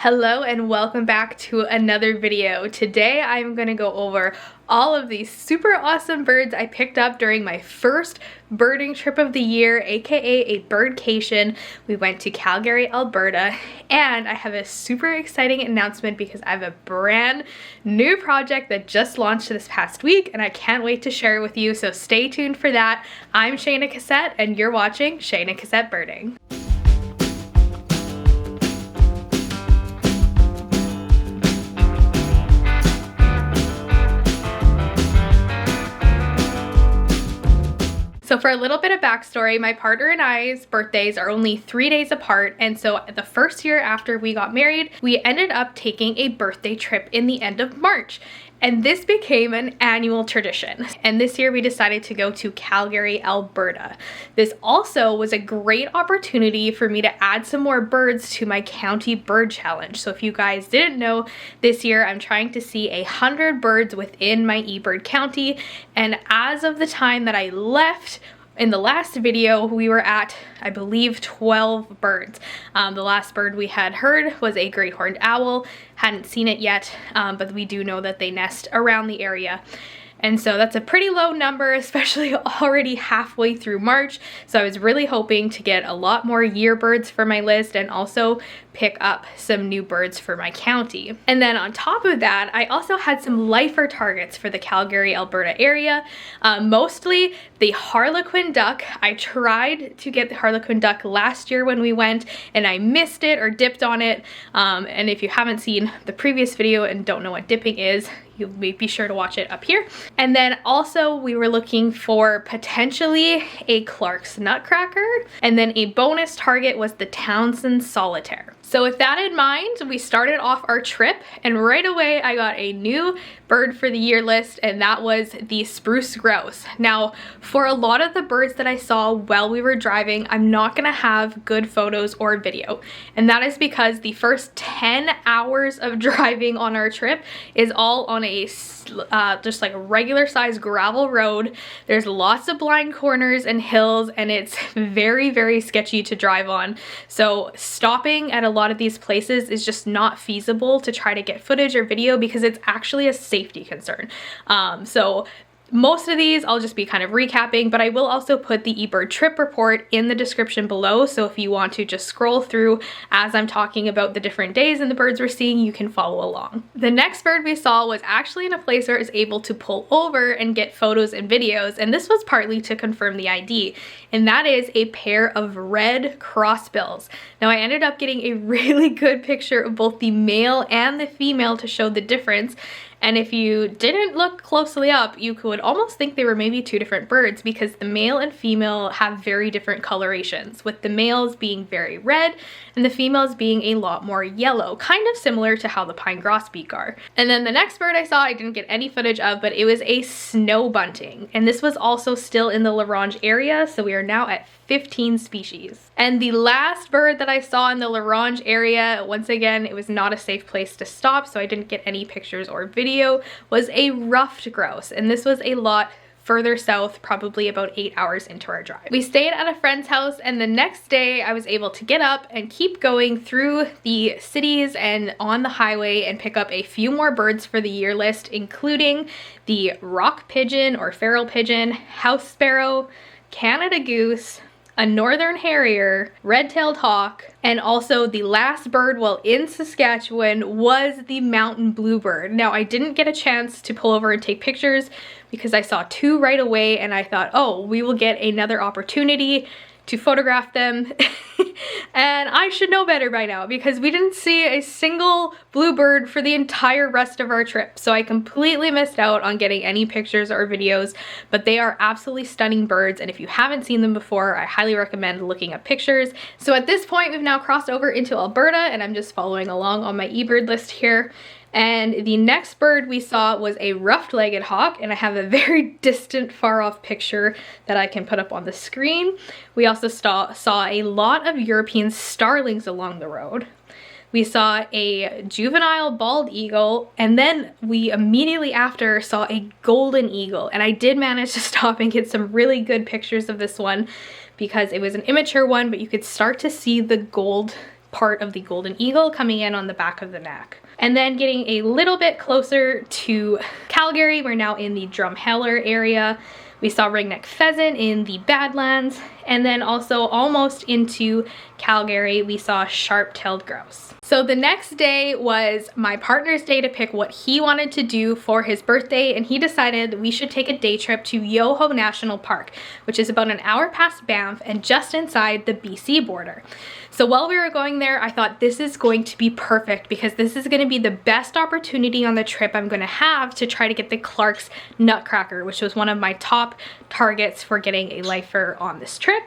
Hello and welcome back to another video. Today I'm going to go over all of these super awesome birds I picked up during my first birding trip of the year, aka a birdcation. We went to Calgary, Alberta, and I have a super exciting announcement because I have a brand new project that just launched this past week and I can't wait to share it with you, so stay tuned for that. I'm Shayna Cossette and you're watching Shayna Cossette Birding. So for a little bit of backstory, my partner and I's birthdays are only 3 days apart, and so the first year after we got married, we ended up taking a birthday trip in the end of March. And this became an annual tradition. And this year we decided to go to Calgary, Alberta. This also was a great opportunity for me to add some more birds to my county bird challenge. So if you guys didn't know, this year I'm trying to see 100 birds within my eBird county. And as of the time that I left, in the last video, we were at, I believe, 12 birds. The last bird we had heard was a great horned owl. Hadn't seen it yet, but we do know that they nest around the area. And so that's a pretty low number, especially already halfway through March. So I was really hoping to get a lot more year birds for my list and also pick up some new birds for my county. And then on top of that, I also had some lifer targets for the Calgary, Alberta area. Mostly the harlequin duck. I tried to get the harlequin duck last year when we went and I missed it or dipped on it. And if you haven't seen the previous video and don't know what dipping is, you may be sure to watch it up here. And then also we were looking for potentially a Clark's Nutcracker, and then a bonus target was the Townsend Solitaire. So with that in mind, we started off our trip and right away I got a new bird for the year list, and that was the spruce grouse. Now, for a lot of the birds that I saw while we were driving, I'm not gonna have good photos or video. And that is because the first 10 hours of driving on our trip is all on a just like a regular size gravel road. There's lots of blind corners and hills, and it's very, very sketchy to drive on. So stopping at a lot of these places is just not feasible to try to get footage or video because it's actually a safety concern. So most of these I'll just be kind of recapping, but I will also put the eBird trip report in the description below, so if you want to just scroll through as I'm talking about the different days and the birds we're seeing, you can follow along. The next bird we saw was actually in a place where I was able to pull over and get photos and videos, and this was partly to confirm the ID, and that is a pair of red crossbills. Now I ended up getting a really good picture of both the male and the female to show the difference. And if you didn't look closely up, you could almost think they were maybe two different birds because the male and female have very different colorations, with the males being very red and the females being a lot more yellow, kind of similar to how the pine grosbeak are. And then the next bird I saw, I didn't get any footage of, but it was a snow bunting. And this was also still in the La Ronge area, so we are now at 15 species. And the last bird that I saw in the La Ronge area, once again, it was not a safe place to stop, so I didn't get any pictures or video, was a ruffed grouse. And this was a lot further south, probably about 8 hours into our drive. We stayed at a friend's house, and the next day I was able to get up and keep going through the cities and on the highway and pick up a few more birds for the year list, including the rock pigeon or feral pigeon, house sparrow, Canada goose, a northern harrier, red-tailed hawk, and also the last bird while in Saskatchewan was the mountain bluebird. Now I didn't get a chance to pull over and take pictures because I saw two right away and I thought, oh, we will get another opportunity to photograph them. And I should know better by now because we didn't see a single bluebird for the entire rest of our trip. So I completely missed out on getting any pictures or videos, but they are absolutely stunning birds. And if you haven't seen them before, I highly recommend looking up pictures. So at this point, we've now crossed over into Alberta and I'm just following along on my eBird list here. And the next bird we saw was a ruffed-legged hawk, and I have a very distant, far-off picture that I can put up on the screen. We also saw a lot of European starlings along the road. We saw a juvenile bald eagle, and then we immediately after saw a golden eagle, and I did manage to stop and get some really good pictures of this one because it was an immature one, but you could start to see the gold part of the golden eagle coming in on the back of the neck. And then getting a little bit closer to Calgary, we're now in the Drumheller area. We saw ringneck pheasant in the Badlands, and then also almost into Calgary, we saw sharp-tailed grouse. So the next day was my partner's day to pick what he wanted to do for his birthday, and he decided we should take a day trip to Yoho National Park, which is about an hour past Banff and just inside the BC border. So while we were going there, I thought this is going to be perfect because this is going to be the best opportunity on the trip I'm going to have to try to get the Clark's Nutcracker, which was one of my top targets for getting a lifer on this trip.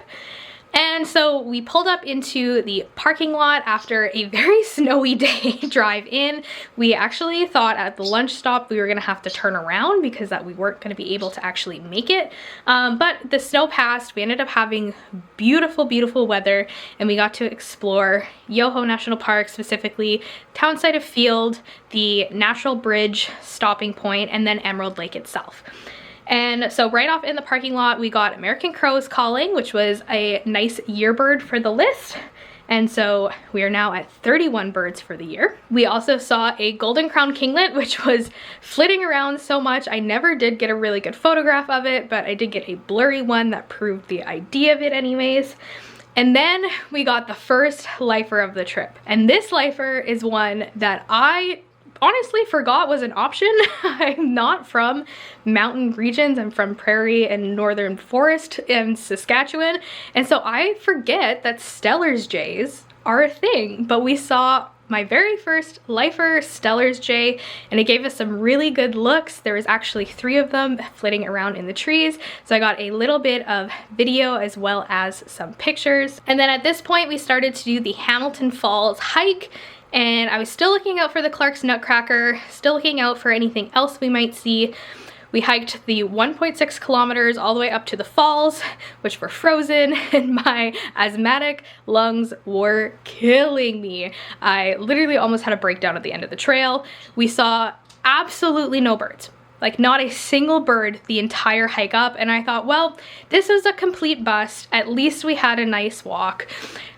And so we pulled up into the parking lot after a very snowy day drive in. We actually thought at the lunch stop we were gonna have to turn around because that we weren't gonna be able to actually make it. But the snow passed. We ended up having beautiful, beautiful weather, and we got to explore Yoho National Park, specifically Townside of Field, the Natural Bridge stopping point, and then Emerald Lake itself. And so right off in the parking lot, we got American crows calling, which was a nice year bird for the list. And so we are now at 31 birds for the year. We also saw a golden crowned kinglet, which was flitting around so much. I never did get a really good photograph of it, but I did get a blurry one that proved the idea of it anyways. And then we got the first lifer of the trip. And this lifer is one that I honestly forgot was an option. I'm not from mountain regions. I'm from prairie and northern forest in Saskatchewan. And so I forget that Steller's jays are a thing, but we saw my very first lifer Steller's jay, and it gave us some really good looks. There was actually 3 of them flitting around in the trees. So I got a little bit of video as well as some pictures. And then at this point we started to do the Hamilton Falls hike. And I was still looking out for the Clark's Nutcracker, still looking out for anything else we might see. We hiked the 1.6 kilometers all the way up to the falls, which were frozen, and my asthmatic lungs were killing me. I literally almost had a breakdown at the end of the trail. We saw absolutely no birds. Like not a single bird the entire hike up, and I thought, well, this was a complete bust. At least we had a nice walk.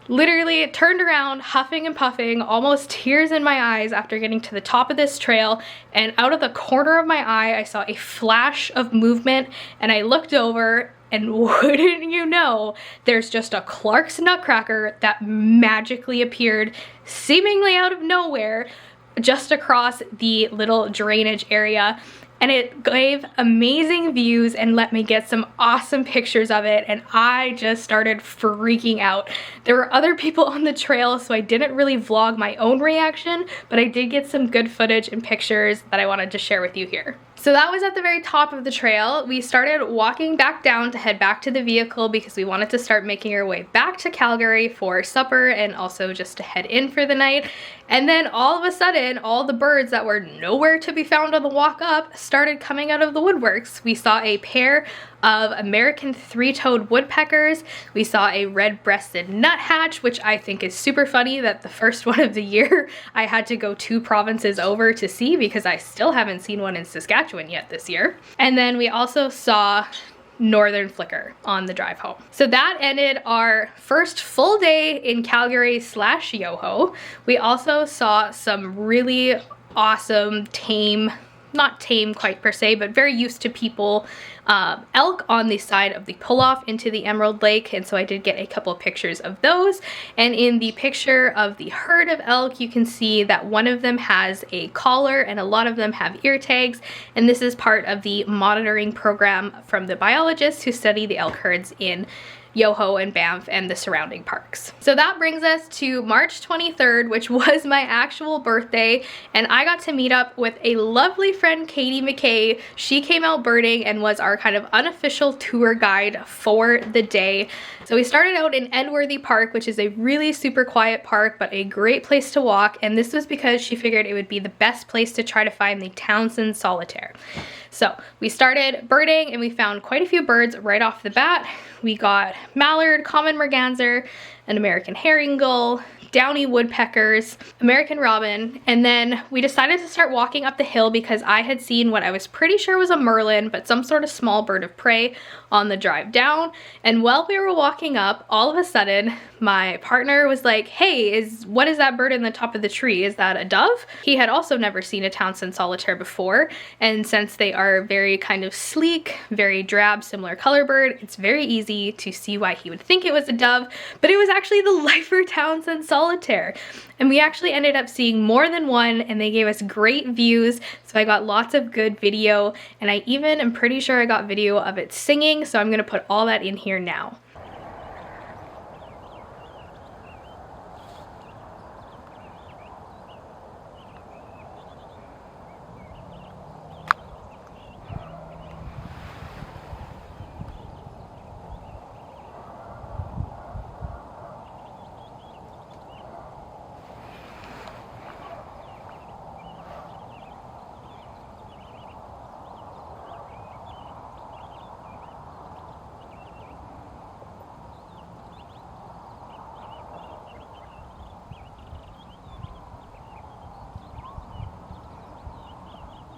Literally turned around, huffing and puffing, almost tears in my eyes after getting to the top of this trail, and out of the corner of my eye, I saw a flash of movement, and I looked over, and wouldn't you know, there's just a Clark's Nutcracker that magically appeared seemingly out of nowhere just across the little drainage area. And it gave amazing views and let me get some awesome pictures of it, and I just started freaking out. There were other people on the trail, so I didn't really vlog my own reaction, but I did get some good footage and pictures that I wanted to share with you here. So that was at the very top of the trail. We started walking back down to head back to the vehicle because we wanted to start making our way back to Calgary for supper and also just to head in for the night. And then all of a sudden, all the birds that were nowhere to be found on the walk up started coming out of the woodworks. We saw a pair of American three-toed woodpeckers. We saw a red-breasted nuthatch, which I think is super funny that the first one of the year I had to go 2 provinces over to see because I still haven't seen one in Saskatchewan yet this year. And then we also saw northern flicker on the drive home. So that ended our first full day in Calgary / Yoho. We also saw some really awesome tame, not tame quite per se, but very used to people elk on the side of the pull-off into the Emerald Lake, and so I did get a couple of pictures of those. And in the picture of the herd of elk, you can see that one of them has a collar and a lot of them have ear tags, and this is part of the monitoring program from the biologists who study the elk herds in Yoho and Banff and the surrounding parks. So that brings us to March 23rd, which was my actual birthday, and I got to meet up with a lovely friend, Katie McKay. She came out birding and was our kind of unofficial tour guide for the day. So we started out in Edworthy Park, which is a really super quiet park, but a great place to walk, and this was because she figured it would be the best place to try to find the Townsend solitaire. So we started birding and we found quite a few birds right off the bat. We got mallard, common merganser, an American herring gull, downy woodpeckers, American robin, and then we decided to start walking up the hill because I had seen what I was pretty sure was a merlin, but some sort of small bird of prey on the drive down. And while we were walking up, all of a sudden my partner was like, hey, what is that bird in the top of the tree? Is that a dove? He had also never seen a Townsend solitaire before, and since they are very kind of sleek, very drab, similar color bird, it's very easy to see why he would think it was a dove, but it was actually the lifer Townsend solitaire. And we actually ended up seeing more than one, and they gave us great views, so I got lots of good video, and I even am pretty sure I got video of it singing, so I'm gonna put all that in here now.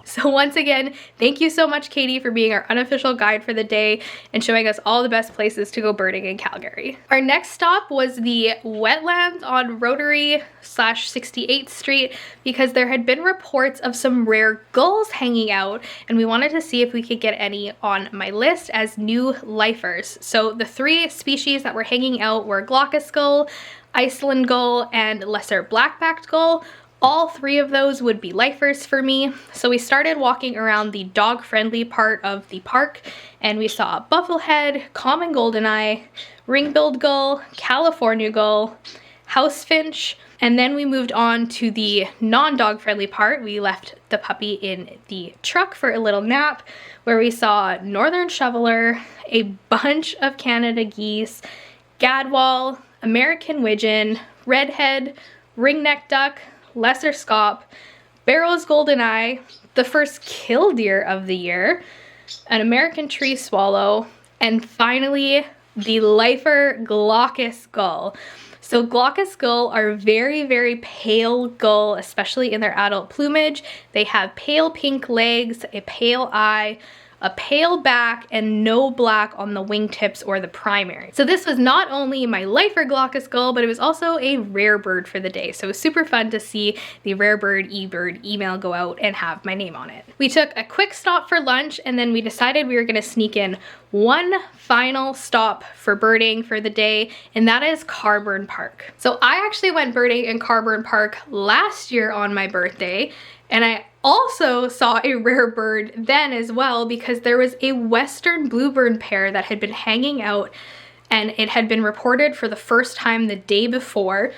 So once again, thank you so much, Katie, for being our unofficial guide for the day and showing us all the best places to go birding in Calgary. Our next stop was the wetlands on Rotary/68th Street because there had been reports of some rare gulls hanging out, and we wanted to see if we could get any on my list as new lifers. So the 3 species that were hanging out were glaucous gull, Iceland gull, and lesser black-backed gull. All 3 of those would be lifers for me. So we started walking around the dog-friendly part of the park, and we saw bufflehead, common goldeneye, ring-billed gull, California gull, house finch, and then we moved on to the non-dog friendly part. We left the puppy in the truck for a little nap, where we saw northern shoveler, a bunch of Canada geese, gadwall, American widgeon, redhead, ringneck duck, lesser scaup, Barrow's goldeneye, the first killdeer of the year, an American tree swallow, and finally the lifer glaucous gull. So glaucous gull are very, very pale gull, especially in their adult plumage. They have pale pink legs, a pale eye, a pale back, and no black on the wingtips or the primary. So this was not only my lifer glaucous gull, but it was also a rare bird for the day. So it was super fun to see the rare bird eBird email go out and have my name on it. We took a quick stop for lunch, and then we decided we were gonna sneak in one final stop for birding for the day, and that is Carburn Park. So I actually went birding in Carburn Park last year on my birthday, and I also saw a rare bird then as well because there was a western bluebird pair that had been hanging out, and it had been reported for the first time the day before.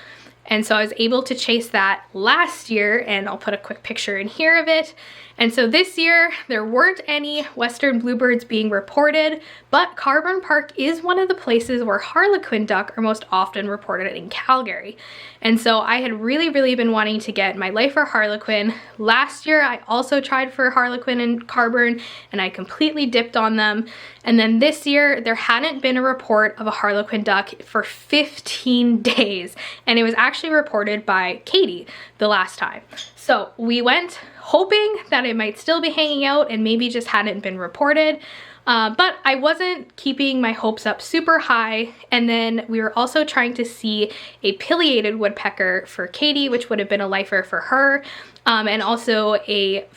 And so I was able to chase that last year, and I'll put a quick picture in here of it. And so this year, there weren't any western bluebirds being reported, but Carburn Park is one of the places where harlequin duck are most often reported in Calgary. And so I had really, really been wanting to get my lifer harlequin. Last year, I also tried for harlequin in Carburn, and I completely dipped on them. And then this year, there hadn't been a report of a harlequin duck for 15 days, and it was actually reported by Katie the last time. So we went hoping that it might still be hanging out and maybe just hadn't been reported. But I wasn't keeping my hopes up super high. And then we were also trying to see a pileated woodpecker for Katie, which would have been a lifer for her, and also a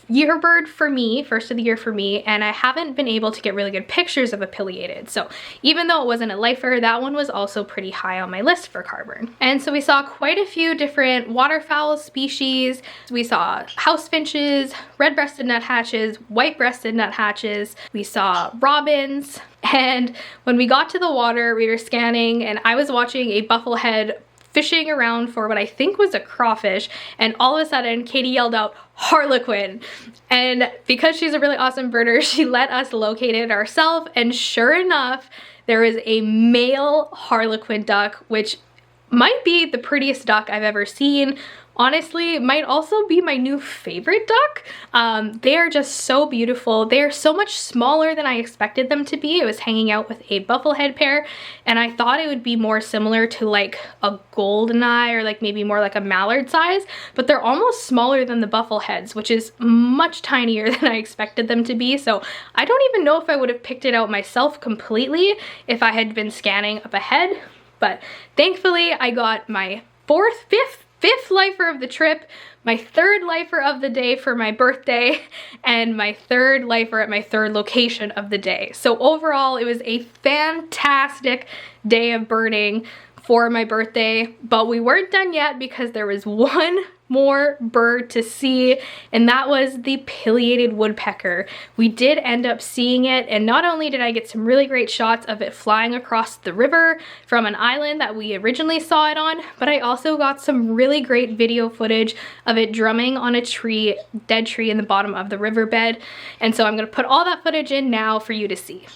year bird for me, first of the year for me, and I haven't been able to get really good pictures of a pileated. So even though it wasn't a lifer, that one was also pretty high on my list for Carburn. And so we saw quite a few different waterfowl species. We saw house finches, red-breasted nuthatches, white-breasted nuthatches. We saw robins. And when we got to the water, we were scanning, and I was watching a bufflehead fishing around for what I think was a crawfish, and all of a sudden Katie yelled out, "Harlequin!" And because she's a really awesome birder, she let us locate it ourselves, and sure enough, there was a male harlequin duck, which might be the prettiest duck I've ever seen. Honestly, might also be my new favorite duck. They are just so beautiful. They are so much smaller than I expected them to be. I was hanging out with a bufflehead pair and I thought it would be more similar to like a golden eye or like maybe more like a mallard size, but they're almost smaller than the buffleheads, which is much tinier than I expected them to be. So I don't even know if I would have picked it out myself completely if I had been scanning up ahead, but thankfully I got my fifth lifer of the trip, my third lifer of the day for my birthday, and my third lifer at my third location of the day. So overall, it was a fantastic day of birding for my birthday, but we weren't done yet because there was one more bird to see, and that was the pileated woodpecker. We did end up seeing it, and not only did I get some really great shots of it flying across the river from an island that we originally saw it on, but I also got some really great video footage of it drumming on a tree, dead tree in the bottom of the riverbed. And so I'm gonna put all that footage in now for you to see.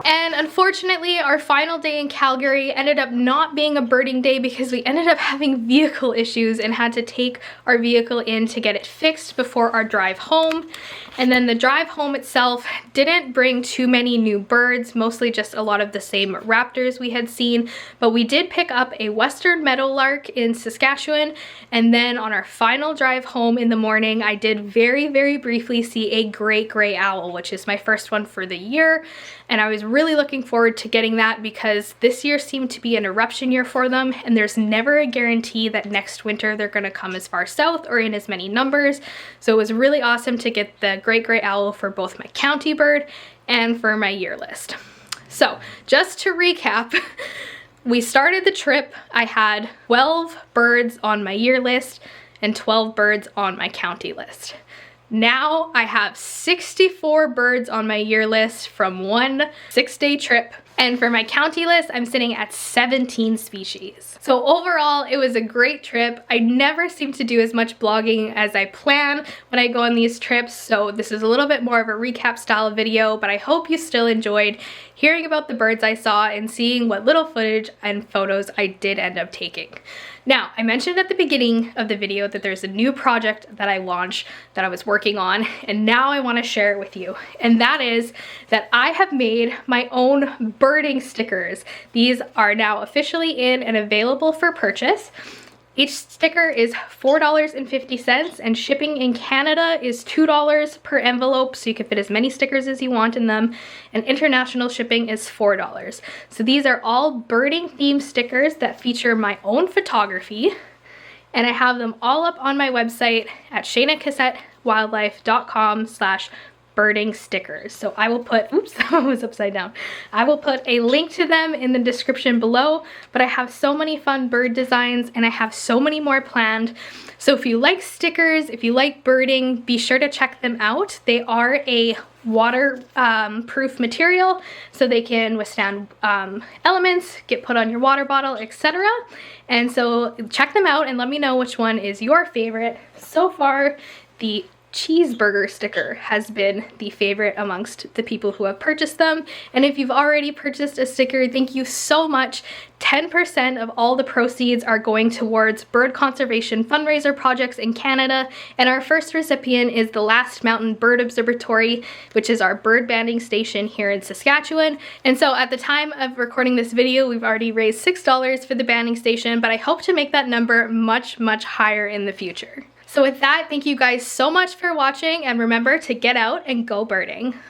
And unfortunately, our final day in Calgary ended up not being a birding day because we ended up having vehicle issues and had to take our vehicle in to get it fixed before our drive home. And then the drive home itself didn't bring too many new birds, mostly just a lot of the same raptors we had seen, but we did pick up a western meadowlark in Saskatchewan. And then on our final drive home in the morning, I did very briefly see a great gray owl, which is my first one for the year. And I was really looking forward to getting that because this year seemed to be an eruption year for them, and there's never a guarantee that next winter they're gonna come as far south or in as many numbers. So it was really awesome to get the great gray owl for both my county bird and for my year list. So just to recap, we started the trip, I had 12 birds on my year list and 12 birds on my county list. Now I have 64 birds on my year list from one 6-day trip. And for my county list, I'm sitting at 17 species. So overall, it was a great trip. I never seem to do as much blogging as I plan when I go on these trips. So this is a little bit more of a recap style video, but I hope you still enjoyed hearing about the birds I saw and seeing what little footage and photos I did end up taking. Now, I mentioned at the beginning of the video that there's a new project that I launched that I was working on, and now I want to share it with you. And that is that I have made my own birding stickers. These are now officially in and available for purchase. Each sticker is $4.50 and shipping in Canada is $2 per envelope, so you can fit as many stickers as you want in them, and international shipping is $4. So these are all birding themed stickers that feature my own photography, and I have them all up on my website at shaynacossettewildlife.com/birding stickers. So I will put, oops, that was upside down. I will put a link to them in the description below, but I have so many fun bird designs and I have so many more planned. So if you like stickers, if you like birding, be sure to check them out. They are a water-proof material, so they can withstand elements, get put on your water bottle, etc. And so check them out and let me know which one is your favorite. So far, the cheeseburger sticker has been the favorite amongst the people who have purchased them. And if you've already purchased a sticker, thank you so much. 10% of all the proceeds are going towards bird conservation fundraiser projects in Canada, and our first recipient is the Last Mountain Bird Observatory, which is our bird banding station here in Saskatchewan. And so at the time of recording this video, we've already raised $6 for the banding station, but I hope to make that number much higher in the future. So with that, thank you guys so much for watching, and remember to get out and go birding.